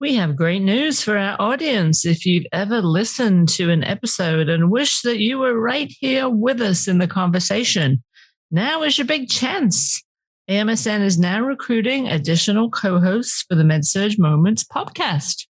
We have great news for our audience. If you've ever listened to an episode and wish that you were right here with us in the conversation, now is your big chance. AMSN is now recruiting additional co-hosts for the Med Surg Moments podcast.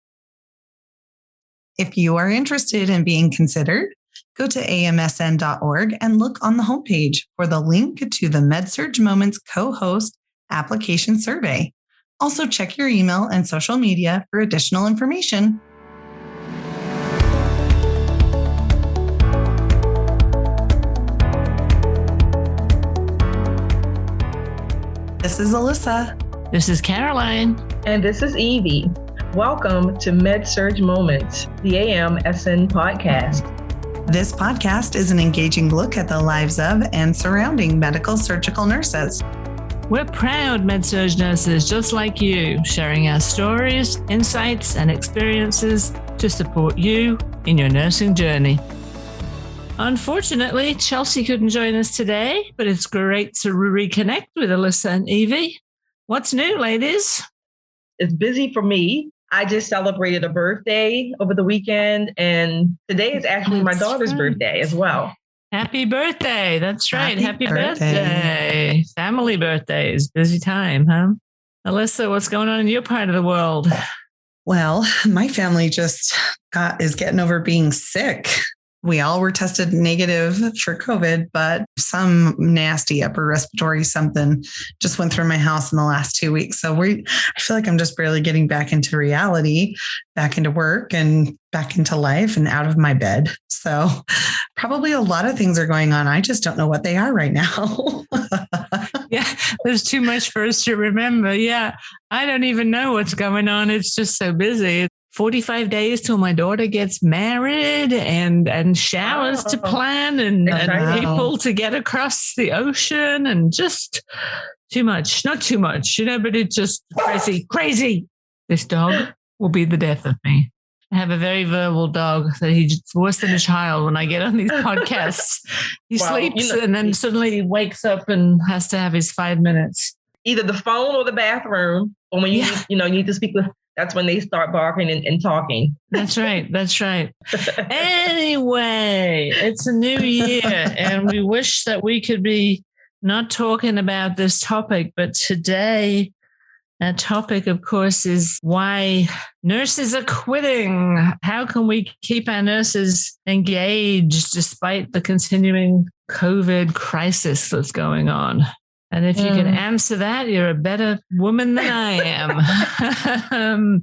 If you are interested in being considered, go to amsn.org and look on the homepage for the link to the Med Surg Moments co-host application survey. Also, check your email and social media for additional information. This is Alissa. This is Caroline. And this is Evie. Welcome to Med Surg Moments, the AMSN podcast. This podcast is an engaging look at the lives of and surrounding medical surgical nurses. We're proud Med Surg nurses just like you, sharing our stories, insights, and experiences to support you in your nursing journey. Unfortunately, Chelsea couldn't join us today, but it's great to reconnect with Alissa and Evie. What's new, ladies? It's busy for me. I just celebrated a birthday over the weekend, and today is actually my daughter's birthday as well. Happy birthday. That's right. Happy birthday. Family birthdays. Busy time, huh? Alissa, what's going on in your part of the world? Well, my family just is getting over being sick. We all were tested negative for COVID, but some nasty upper respiratory something just went through my house in the last 2 weeks. So I feel like I'm just barely getting back into reality, back into work and back into life and out of my bed. So probably a lot of things are going on. I just don't know what they are right now. Yeah, there's too much for us to remember. Yeah, I don't even know what's going on. It's just so busy. 45 days till my daughter gets married and showers to plan and people to get across the ocean and just too much. Not too much, but it's just crazy. This dog will be the death of me. I have a very verbal dog that he's worse than a child when I get on these podcasts. He sleeps and then suddenly he wakes up and has to have his 5 minutes. Either the phone or the bathroom, or when you need to speak with. That's when they start barking and talking. That's right. Anyway, it's a new year and we wish that we could be not talking about this topic, but today our topic, of course, is why nurses are quitting. How can we keep our nurses engaged despite the continuing COVID crisis that's going on? And if you can answer that, you're a better woman than I am.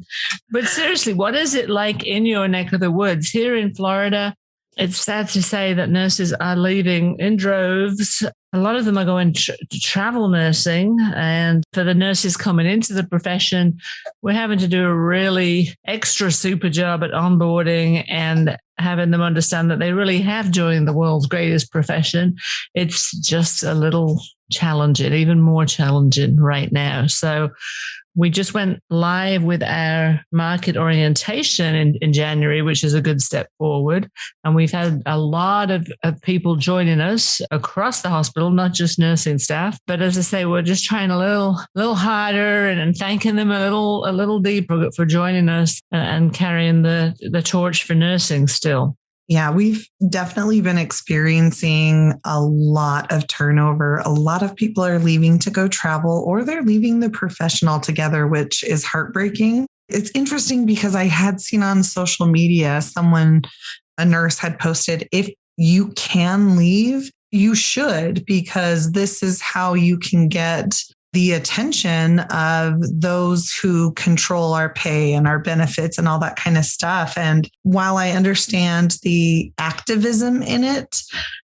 But seriously, what is it like in your neck of the woods? Here in Florida, it's sad to say that nurses are leaving in droves. A lot of them are going to travel nursing. And for the nurses coming into the profession, we're having to do a really extra super job at onboarding and having them understand that they really have joined the world's greatest profession. It's just a little challenging, even more challenging right now. So we just went live with our market orientation in January, which is a good step forward. And we've had a lot of people joining us across the hospital, not just nursing staff. But as I say, we're just trying a little harder and thanking them a little deeper for joining us and carrying the torch for nursing still. Yeah, we've definitely been experiencing a lot of turnover. A lot of people are leaving to go travel or they're leaving the profession altogether, which is heartbreaking. It's interesting because I had seen on social media, a nurse had posted, if you can leave, you should, because this is how you can get the attention of those who control our pay and our benefits and all that kind of stuff. And while I understand the activism in it,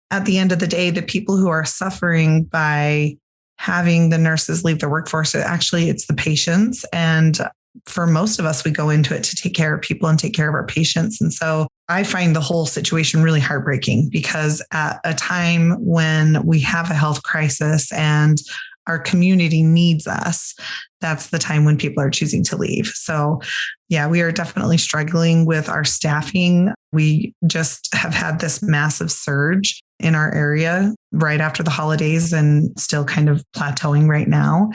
at the end of the day, the people who are suffering by having the nurses leave the workforce, it's the patients. And for most of us, we go into it to take care of people and take care of our patients. And so I find the whole situation really heartbreaking because at a time when we have a health crisis and our community needs us, that's the time when people are choosing to leave. So yeah, we are definitely struggling with our staffing. We just have had this massive surge in our area right after the holidays and still kind of plateauing right now.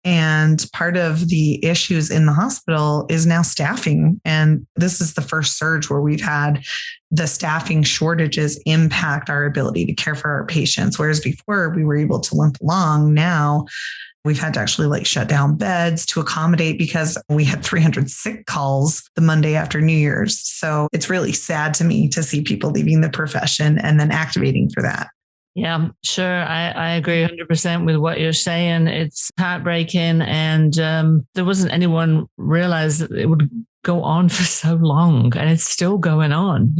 And part of the issues in the hospital is now staffing. And this is the first surge where we've had the staffing shortages impact our ability to care for our patients. Whereas before we were able to limp along, now we've had to actually shut down beds to accommodate because we had 300 sick calls the Monday after New Year's. So it's really sad to me to see people leaving the profession and then activating for that. Yeah, sure. I agree 100% with what you're saying. It's heartbreaking. And there wasn't anyone realized that it would go on for so long, and it's still going on,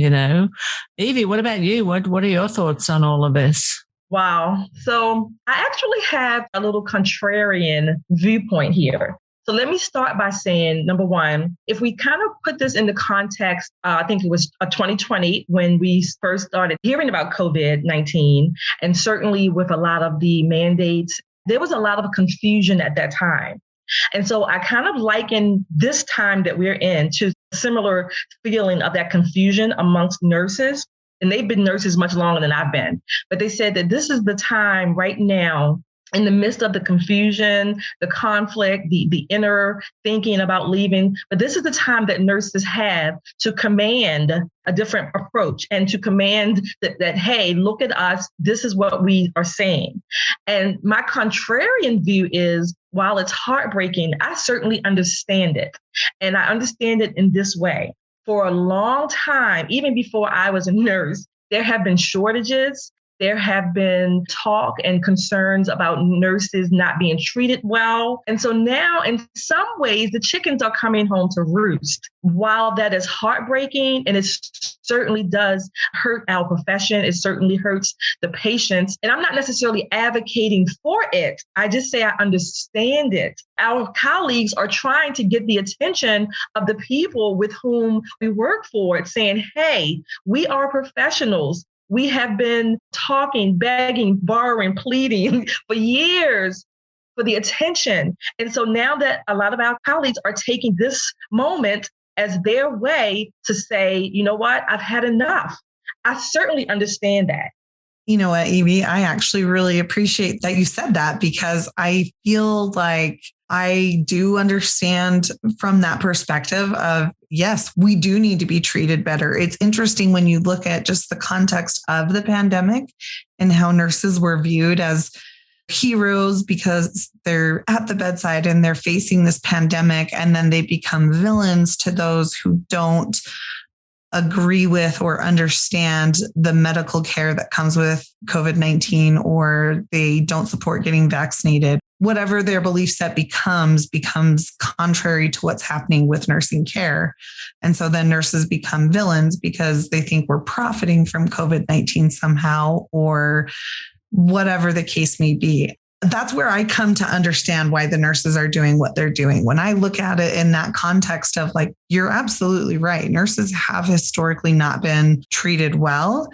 Evie, what about you? What are your thoughts on all of this? Wow. So I actually have a little contrarian viewpoint here. So let me start by saying, number one, if we kind of put this in the context, I think it was 2020 when we first started hearing about COVID-19, and certainly with a lot of the mandates, there was a lot of confusion at that time. And so I kind of liken this time that we're in to a similar feeling of that confusion amongst nurses. And they've been nurses much longer than I've been. But they said that this is the time right now, in the midst of the confusion, the conflict, the inner thinking about leaving. But this is the time that nurses have to command a different approach and to command that, hey, look at us. This is what we are saying. And my contrarian view is, while it's heartbreaking, I certainly understand it. And I understand it in this way. For a long time, even before I was a nurse, there have been shortages. There have been talk and concerns about nurses not being treated well. And so now, in some ways, the chickens are coming home to roost. While that is heartbreaking, and it certainly does hurt our profession, it certainly hurts the patients. And I'm not necessarily advocating for it. I just say I understand it. Our colleagues are trying to get the attention of the people with whom we work for, it saying, hey, we are professionals. We have been talking, begging, borrowing, pleading for years for the attention. And so now that a lot of our colleagues are taking this moment as their way to say, you know what, I've had enough. I certainly understand that. You know what, Evie, I actually really appreciate that you said that, because I feel like I do understand from that perspective of, yes, we do need to be treated better. It's interesting when you look at just the context of the pandemic and how nurses were viewed as heroes because they're at the bedside and they're facing this pandemic, and then they become villains to those who don't agree with or understand the medical care that comes with COVID-19, or they don't support getting vaccinated. Whatever their belief set becomes contrary to what's happening with nursing care. And so then nurses become villains because they think we're profiting from COVID-19 somehow, or whatever the case may be. That's where I come to understand why the nurses are doing what they're doing. When I look at it in that context of you're absolutely right. Nurses have historically not been treated well.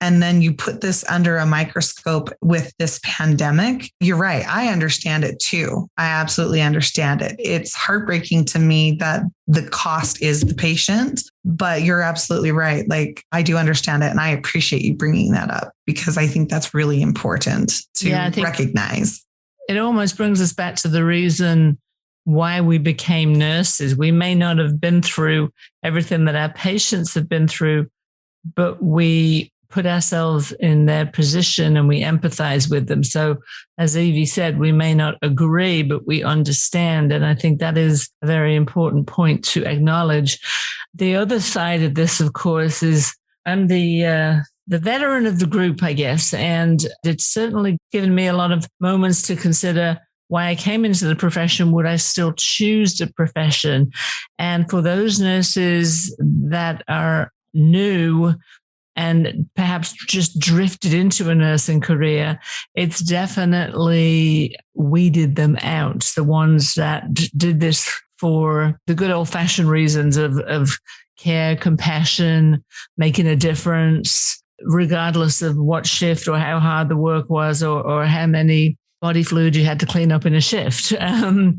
And then you put this under a microscope with this pandemic. You're right. I understand it too. I absolutely understand it. It's heartbreaking to me that the cost is the patient, but you're absolutely right. I do understand it. And I appreciate you bringing that up, because I think that's really important to recognize. It almost brings us back to the reason why we became nurses. We may not have been through everything that our patients have been through, but we put ourselves in their position and we empathize with them. So as Evie said, we may not agree, but we understand. And I think that is a very important point to acknowledge. The other side of this, of course, is I'm the veteran of the group, I guess. And it's certainly given me a lot of moments to consider why I came into the profession. Would I still choose the profession? And for those nurses that are new and perhaps just drifted into a nursing career, it's definitely weeded them out. The ones that did this for the good old-fashioned reasons of care, compassion, making a difference, regardless of what shift or how hard the work was, or how many body fluid you had to clean up in a shift. That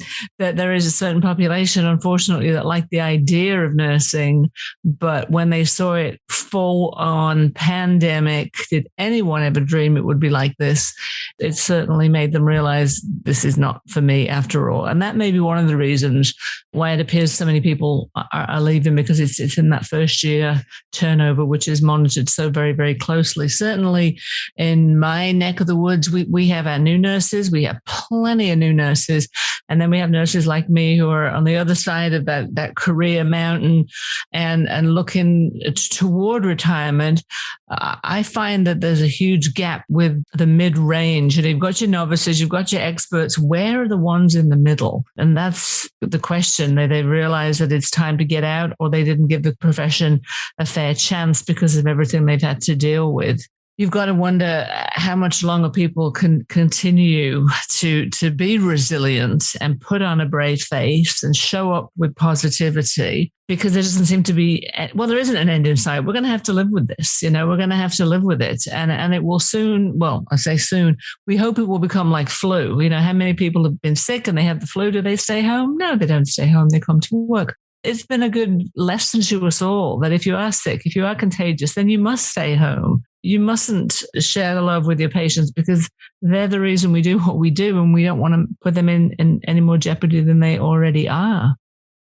there is a certain population, unfortunately, that like the idea of nursing, but when they saw it full-on pandemic, did anyone ever dream it would be like this? It certainly made them realize this is not for me after all. And that may be one of the reasons why it appears so many people are leaving, because it's in that first year turnover, which is monitored so very, very closely. Certainly in my neck of the woods, we have our new nurses. We have plenty of new nurses. And then we have nurses like me who are on the other side of that career mountain and looking toward retirement. I find that there's a huge gap with the mid-range. And you've got your novices, you've got your experts. Where are the ones in the middle? And that's the question. They realize that it's time to get out, or they didn't give the profession a fair chance because of everything they've had to deal with. You've got to wonder how much longer people can continue to be resilient and put on a brave face and show up with positivity, because there doesn't seem to be, well, there isn't an end in sight. We're going to have to live with this. We're going to have to live with it. And it will soon, well, I say soon, we hope it will become like flu. How many people have been sick and they have the flu? Do they stay home? No, they don't stay home. They come to work. It's been a good lesson to us all that if you are sick, if you are contagious, then you must stay home. You mustn't share the love with your patients, because they're the reason we do what we do, and we don't want to put them in any more jeopardy than they already are.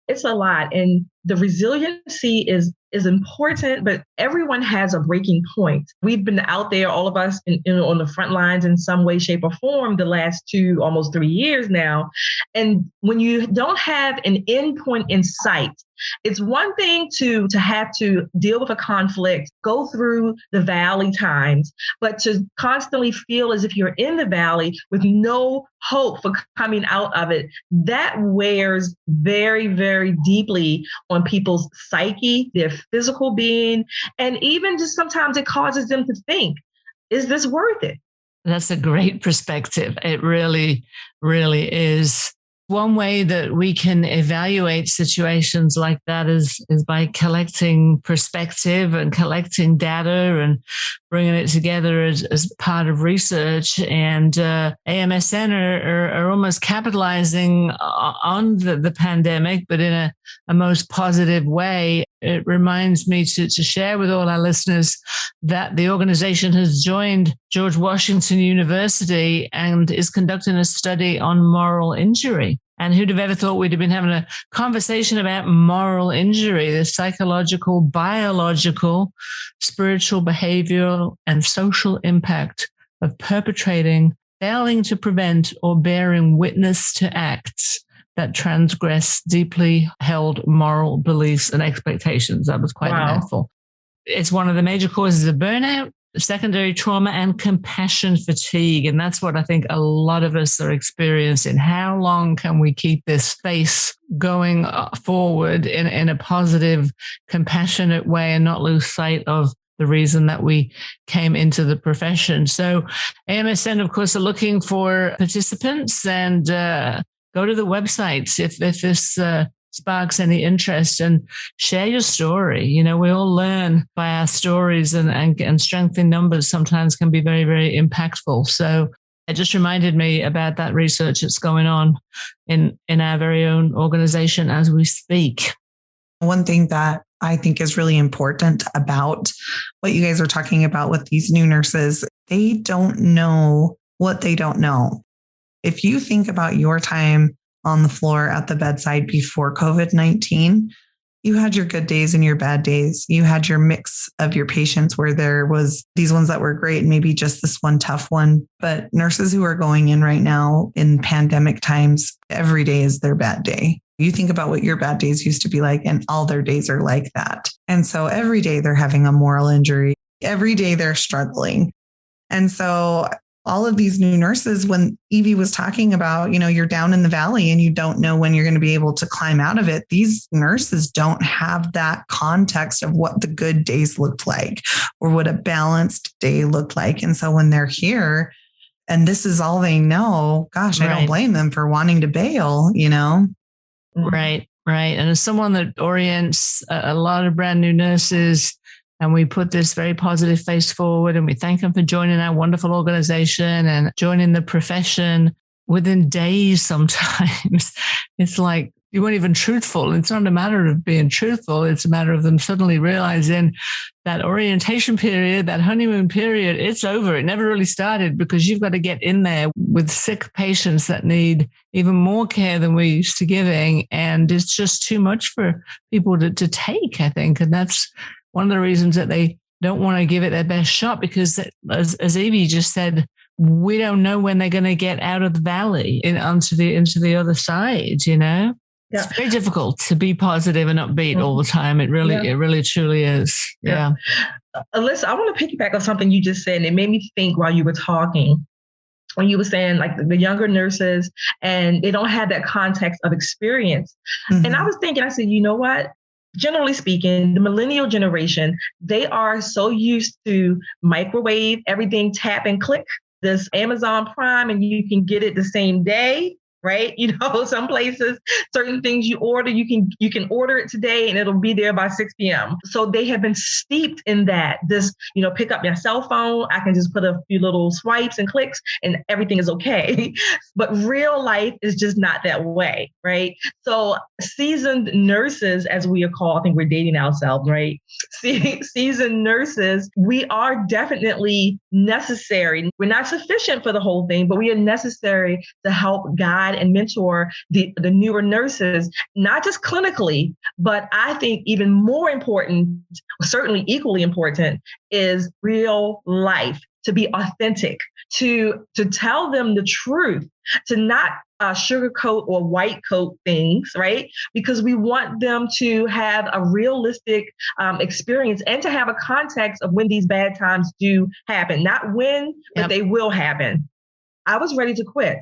It's a lot. And the resiliency is important, but everyone has a breaking point. We've been out there, all of us on the front lines in some way, shape, or form the last almost 3 years now. And when you don't have an end point in sight, it's one thing to have to deal with a conflict, go through the valley times, but to constantly feel as if you're in the valley with no hope for coming out of it, that wears very, very deeply on people's psyche, their physical being, and even just sometimes it causes them to think, is this worth it? That's a great perspective. It really, really is. One way that we can evaluate situations like that is by collecting perspective and collecting data and bringing it together as part of research. And AMSN are almost capitalizing on the pandemic, but in a most positive way. It reminds me to share with all our listeners that the organization has joined George Washington University and is conducting a study on moral injury. And who'd have ever thought we'd have been having a conversation about moral injury, the psychological, biological, spiritual, behavioral, and social impact of perpetrating, failing to prevent, or bearing witness to acts that transgress deeply held moral beliefs and expectations. That was quite a mouthful. It's one of the major causes of burnout, secondary trauma, and compassion fatigue. And that's what I think a lot of us are experiencing. How long can we keep this space going forward in a positive, compassionate way and not lose sight of the reason that we came into the profession? So AMSN, of course, are looking for participants, and go to the websites if this sparks any interest, and share your story. We all learn by our stories, and strength in numbers sometimes can be very, very impactful. So it just reminded me about that research that's going on in our very own organization as we speak. One thing that I think is really important about what you guys are talking about with these new nurses, they don't know what they don't know. If you think about your time on the floor at the bedside before COVID-19, you had your good days and your bad days. You had your mix of your patients where there was these ones that were great and maybe just this one tough one. But nurses who are going in right now in pandemic times, every day is their bad day. You think about what your bad days used to be like, and all their days are like that. And so every day they're having a moral injury. Every day they're struggling. And so all of these new nurses, when Evie was talking about, you're down in the valley and you don't know when you're going to be able to climb out of it. These nurses don't have that context of what the good days looked like or what a balanced day looked like. And so when they're here and this is all they know, gosh, I don't blame them for wanting to bail, Right. And as someone that orients a lot of brand new nurses, and we put this very positive face forward, and we thank them for joining our wonderful organization and joining the profession. Within days, sometimes it's like, you weren't even truthful. It's not a matter of being truthful. It's a matter of them suddenly realizing that orientation period, that honeymoon period, it's over. It never really started because you've got to get in there with sick patients that need even more care than we're used to giving. And it's just too much for people to take, I think. And that's one of the reasons that they don't want to give it their best shot, because as Evie just said, we don't know when they're going to get out of the valley into the other side, you know? Yeah. It's very difficult to be positive and upbeat all the time. It really truly is. Yeah. Alissa, I want to piggyback on something you just said, and it made me think while you were talking, when you were saying like the younger nurses and they don't have that context of experience. Mm-hmm. And I was thinking, I said, you know what? Generally speaking, the millennial generation, they are so used to microwave, everything, tap and click, this Amazon Prime, and you can get it the same day. Right? You know, some places, certain things you order, you can order it today and it'll be there by 6 p.m. So they have been steeped in that. This, you know, pick up your cell phone. I can just put a few little swipes and clicks and everything is okay. But real life is just not that way, right? So seasoned nurses, as we are called, I think we're dating ourselves, right? Seasoned nurses, we are definitely necessary. We're not sufficient for the whole thing, but we are necessary to help guide and mentor the newer nurses, not just clinically, but I think even more important, certainly equally important, is real life, to be authentic, to tell them the truth, to not sugarcoat or white coat things, right? Because we want them to have a realistic experience and to have a context of when these bad times do happen, not when, but they will happen. I was ready to quit.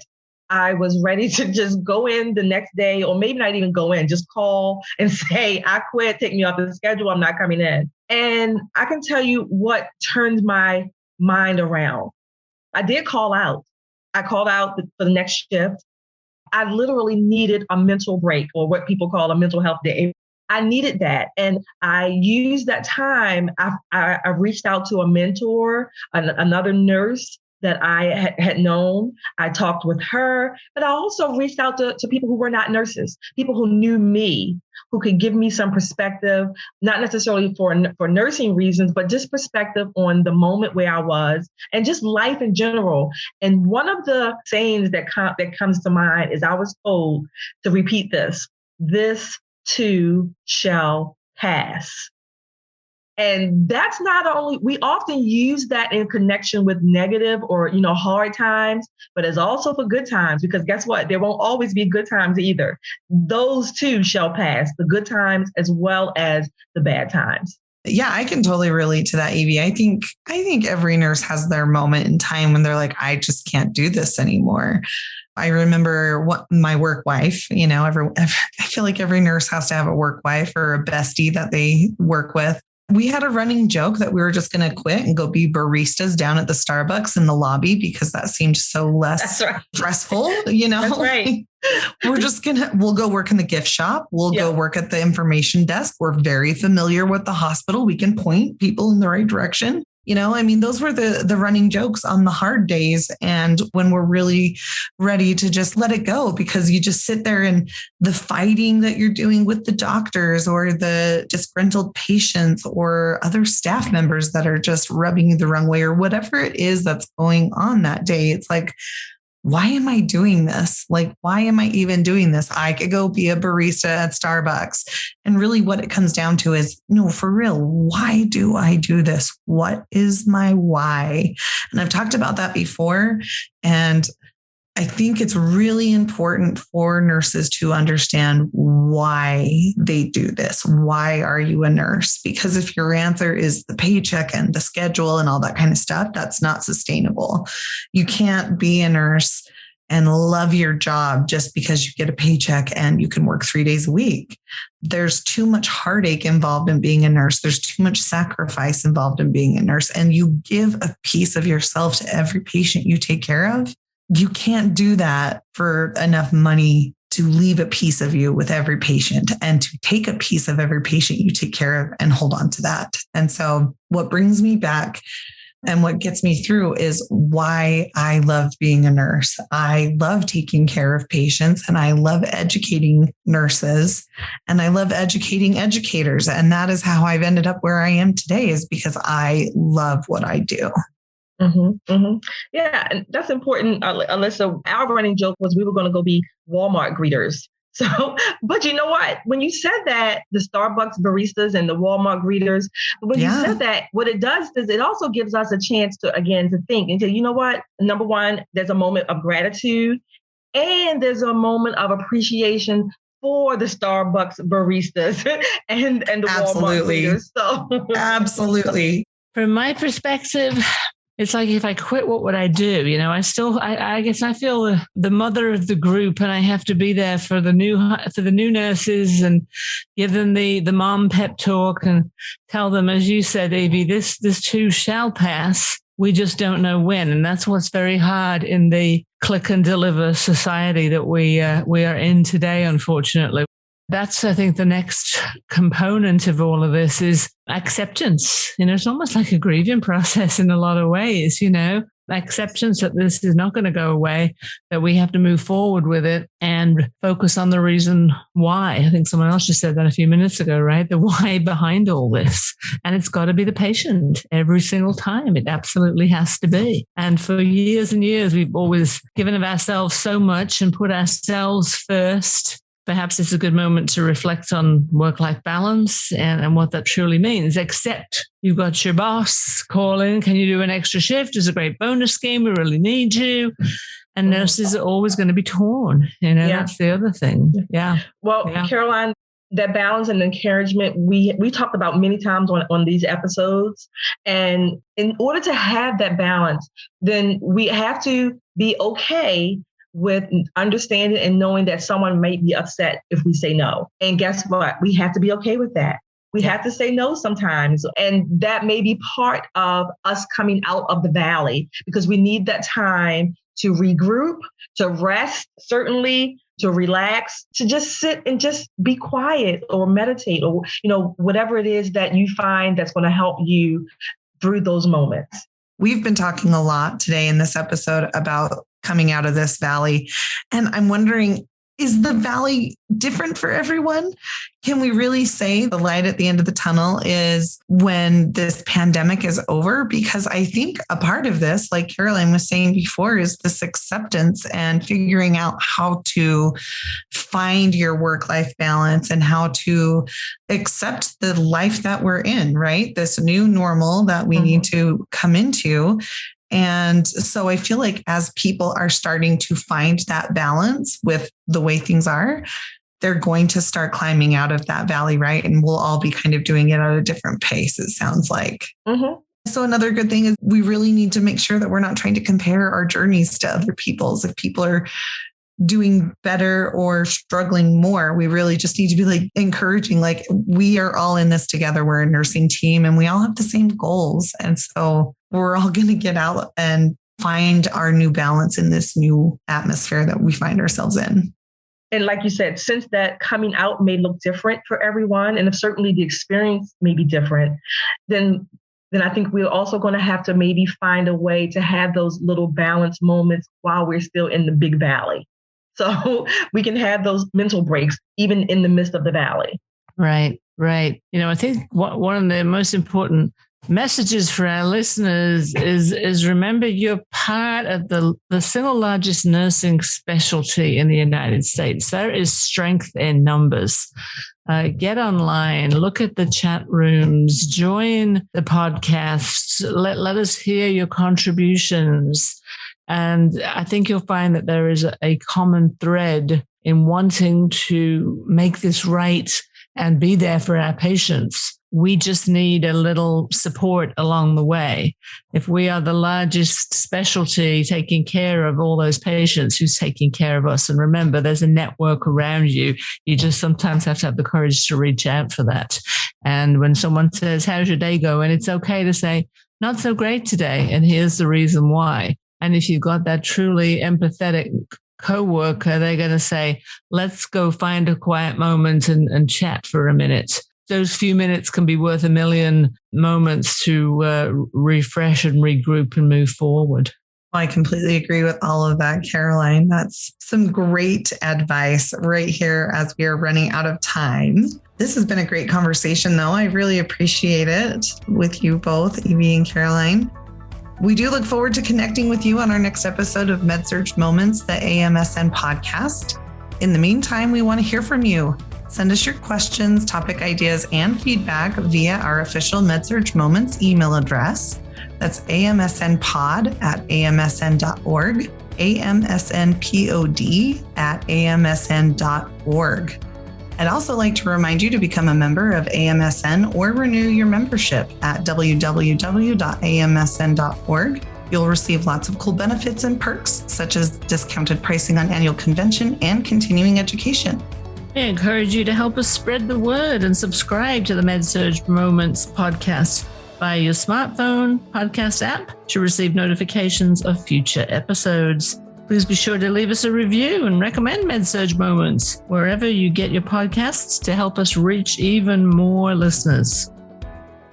I was ready to just go in the next day, or maybe not even go in, just call and say, I quit, take me off the schedule, I'm not coming in. And I can tell you what turned my mind around. I did call out. I called out for the next shift. I literally needed a mental break, or what people call a mental health day. I needed that. And I used that time. I reached out to a mentor, another nurse that I had known. I talked with her, but I also reached out to people who were not nurses, people who knew me, who could give me some perspective, not necessarily for nursing reasons, but just perspective on the moment where I was and just life in general. And one of the sayings that comes to mind is I was told to repeat this too shall pass. And that's not only, we often use that in connection with negative or, hard times, but it's also for good times, because guess what? There won't always be good times either. Those too shall pass, the good times as well as the bad times. Yeah, I can totally relate to that, Evie. I think every nurse has their moment in time when they're like, I just can't do this anymore. I remember my work wife, I feel like every nurse has to have a work wife or a bestie that they work with. We had a running joke that we were just going to quit and go be baristas down at the Starbucks in the lobby because that seemed so less stressful, That's right. We'll go work in the gift shop. We'll go work at the information desk. We're very familiar with the hospital. We can point people in the right direction. Those were the running jokes on the hard days. And when we're really ready to just let it go, because you just sit there and the fighting that you're doing with the doctors or the disgruntled patients or other staff members that are just rubbing you the wrong way or whatever it is that's going on that day. It's like, why am I doing this? Like, why am I even doing this? I could go be a barista at Starbucks. And really what it comes down to is, no, for real, why do I do this? What is my why? And I've talked about that before. And I think it's really important for nurses to understand why they do this. Why are you a nurse? Because if your answer is the paycheck and the schedule and all that kind of stuff, that's not sustainable. You can't be a nurse and love your job just because you get a paycheck and you can work 3 days a week. There's too much heartache involved in being a nurse. There's too much sacrifice involved in being a nurse. And you give a piece of yourself to every patient you take care of. You can't do that for enough money to leave a piece of you with every patient and to take a piece of every patient you take care of and hold on to that. And so what brings me back And what gets me through is why I love being a nurse. I love taking care of patients and I love educating nurses and I love educating educators. And that is how I've ended up where I am today, is because I love what I do. Mm-hmm, mm-hmm. Yeah, and that's important, Alissa. Our running joke was we were going to go be Walmart greeters. So, but you know what? When you said that, the Starbucks baristas and the Walmart greeters, when you said that, what it does is it also gives us a chance to, again, to think and say, you know what? Number one, there's a moment of gratitude and there's a moment of appreciation for the Starbucks baristas and the Walmart greeters. So, absolutely. From my perspective, it's like, if I quit, what would I do? You know, I guess I feel the mother of the group, and I have to be there for the new nurses and give them the mom pep talk and tell them, as you said, Evie, this too shall pass. We just don't know when. And that's what's very hard in the click and deliver society that we are in today, unfortunately. That's, I think, the next component of all of this is acceptance. You know, it's almost like a grieving process in a lot of ways, you know, acceptance that this is not going to go away, that we have to move forward with it and focus on the reason why. I think someone else just said that a few minutes ago, right? The why behind all this. And it's got to be the patient every single time. It absolutely has to be. And for years and years, we've always given of ourselves so much and put ourselves first. Perhaps it's a good moment to reflect on work-life balance and what that truly means. Except you've got your boss calling, can you do an extra shift? It's a great bonus scheme. We really need you. And nurses are always going to be torn. You know, that's the other thing. Yeah. Well, Caroline, that balance and encouragement, we talked about many times on these episodes. And in order to have that balance, then we have to be okay with understanding and knowing that someone may be upset if we say no. And guess what? We have to be okay with that. We have to say no sometimes. And that may be part of us coming out of the valley, because we need that time to regroup, to rest, certainly to relax, to just sit and just be quiet or meditate, or, you know, whatever it is that you find that's going to help you through those moments. We've been talking a lot today in this episode about coming out of this valley. And I'm wondering, is the valley different for everyone? Can we really say the light at the end of the tunnel is when this pandemic is over? Because I think a part of this, like Caroline was saying before, is this acceptance and figuring out how to find your work-life balance and how to accept the life that we're in, right? This new normal that we need to come into. And so I feel like as people are starting to find that balance with the way things are, they're going to start climbing out of that valley, right? And we'll all be kind of doing it at a different pace, it sounds like. So another good thing is we really need to make sure that we're not trying to compare our journeys to other people's. If people are doing better or struggling more, we really just need to be like encouraging, like, we are all in this together. We're a nursing team and we all have the same goals. And so we're all going to get out and find our new balance in this new atmosphere that we find ourselves in. And like you said, since that coming out may look different for everyone, and if certainly the experience may be different, then I think we're also going to have to maybe find a way to have those little balance moments while we're still in the big valley. So we can have those mental breaks even in the midst of the valley. Right. You know, I think one of the most important messages for our listeners is remember, you're part of the single largest nursing specialty in the United States. There is strength in numbers. Get online, look at the chat rooms, join the podcasts, let us hear your contributions. And I think you'll find that there is a common thread in wanting to make this right and be there for our patients. We just need a little support along the way. If we are the largest specialty taking care of all those patients, who's taking care of us? And remember, there's a network around you. You just sometimes have to have the courage to reach out for that. And when someone says, how's your day going? It's okay to say, not so great today. And here's the reason why. And if you've got that truly empathetic coworker, they're going to say, let's go find a quiet moment and chat for a minute. those few minutes can be worth a million moments to refresh and regroup and move forward. I completely agree with all of that, Caroline. That's some great advice right here as we are running out of time. This has been a great conversation, though. I really appreciate it with you both, Evie and Caroline. We do look forward to connecting with you on our next episode of Med Surg Moments, the AMSN podcast. In the meantime, we want to hear from you. Send us your questions, topic ideas, and feedback via our official Med Surg Moments email address. That's amsnpod@amsn.org, amsnpod@amsn.org. I'd also like to remind you to become a member of AMSN or renew your membership at www.amsn.org. You'll receive lots of cool benefits and perks, such as discounted pricing on annual convention and continuing education. I encourage you to help us spread the word and subscribe to the Med Surg Moments podcast via your smartphone podcast app to receive notifications of future episodes. Please be sure to leave us a review and recommend Med Surg Moments wherever you get your podcasts to help us reach even more listeners.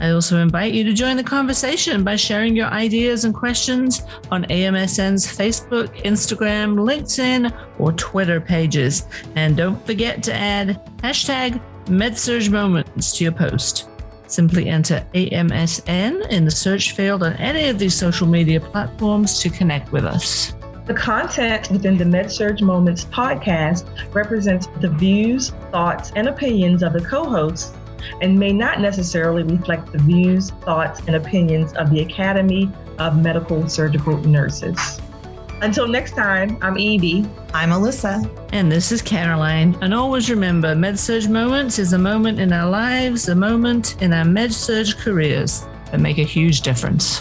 I also invite you to join the conversation by sharing your ideas and questions on AMSN's Facebook, Instagram, LinkedIn, or Twitter pages. And don't forget to add hashtag MedSurgMoments to your post. Simply enter AMSN in the search field on any of these social media platforms to connect with us. The content within the Med Surg Moments podcast represents the views, thoughts, and opinions of the co-hosts and may not necessarily reflect the views, thoughts, and opinions of the Academy of Medical Surgical Nurses. Until next time, I'm Evie. I'm Alissa. And this is Caroline. And always remember, Med Surg Moments is a moment in our lives, a moment in our Med Surg careers that make a huge difference.